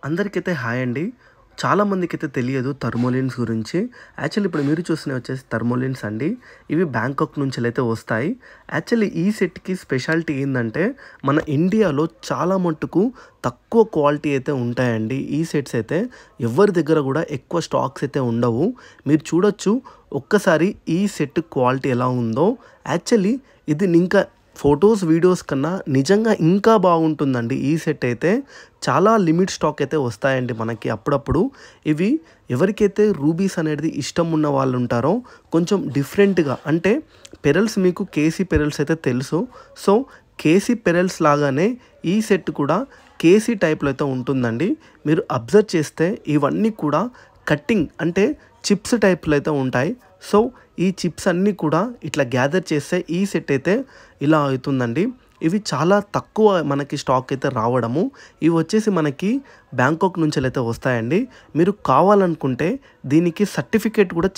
అందరికైతే hi అండి. చాలామందికైతే తెలియదు థర్మోలిన్స్ గురించి. యాక్చువల్లీ ఇప్పుడు మీరు చూస్తున్నవి వచ్చేసి థర్మోలిన్స్ అండి. ఇవి బ్యాంకాక్ నుంచెలైతే వస్తాయి. యాక్చువల్లీ ఈ సెట్‌కి స్పెషాలిటీ ఏందంటే, మన ఇండియాలో చాలా మట్టుకు తక్కువ క్వాలిటీ అయితే ఉంటాయండి. ఈ సెట్స్ అయితే ఎవ్వరి దగ్గర కూడా ఎక్కువ స్టాక్స్ అయితే ఉండవు. మీరు చూడొచ్చు ఒక్కసారి ఈ సెట్ క్వాలిటీ ఎలా ఉందో. యాక్చువల్లీ ఇది ఇంకా ఫోటోస్, వీడియోస్ కన్నా నిజంగా ఇంకా బాగుంటుందండి. ఈ సెట్ అయితే చాలా లిమిట్ స్టాక్ అయితే వస్తాయండి మనకి అప్పుడప్పుడు. ఇవి ఎవరికైతే రూబీస్ అనేది ఇష్టం ఉన్న వాళ్ళు ఉంటారో కొంచెం డిఫరెంట్‌గా అంటే పెరల్స్ మీకు కేసీ పెరల్స్ అయితే తెలుసు. సో, కేసీ పెరల్స్ లాగానే ఈ సెట్ కూడా కేసీ టైప్‌లో అయితే ఉంటుందండి. మీరు అబ్జర్వ్ చేస్తే ఇవన్నీ కూడా కట్టింగ్ అంటే చిప్స్ టైప్‌లో అయితే ఉంటాయి. సో, ఈ చిప్స్ అన్నీ కూడా ఇట్లా గ్యాదర్ చేస్తే ఈ సెట్ అయితే ఇలా అవుతుందండి. ఇవి చాలా తక్కువ మనకి స్టాక్ అయితే రావడము. ఇవి వచ్చేసి మనకి బ్యాంకాక్ నుంచెలైతే వస్తాయండి. మీరు కావాలనుకుంటే దీనికి సర్టిఫికేట్ కూడా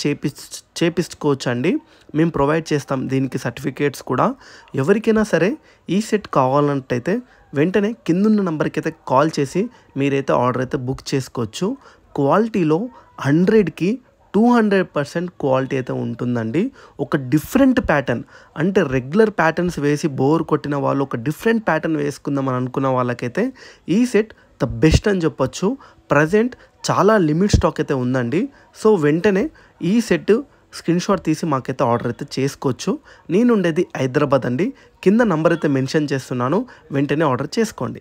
చేపించుకోవచ్చండి. మేము ప్రొవైడ్ చేస్తాం దీనికి సర్టిఫికేట్స్ కూడా. ఎవరికైనా సరే ఈ సెట్ కావాలంటైతే వెంటనే కిందున్న నంబర్‌కి అయితే కాల్ చేసి మీరైతే ఆర్డర్ అయితే బుక్ చేసుకోవచ్చు. క్వాలిటీలో 100కి 200% క్వాలిటీ అయితే ఉంటుందండి. ఒక డిఫరెంట్ ప్యాటర్న్ అంటే రెగ్యులర్ ప్యాటర్న్స్ వేసి బోర్ కొట్టిన వాళ్ళు ఒక డిఫరెంట్ ప్యాటర్న్ వేసుకుందాం అని అనుకున్న వాళ్ళకైతే ఈ సెట్ ద బెస్ట్ అని చెప్పొచ్చు. ప్రజెంట్ చాలా లిమిట్ స్టాక్ అయితే ఉందండి. సో, వెంటనే ఈ సెట్ స్క్రీన్‌షాట్ తీసి మాకైతే ఆర్డర్ అయితే చేసుకోవచ్చు. నేను ఉండేది హైదరాబాద్ అండి. కింద నంబర్ అయితే మెన్షన్ చేస్తున్నాను. వెంటనే ఆర్డర్ చేసుకోండి.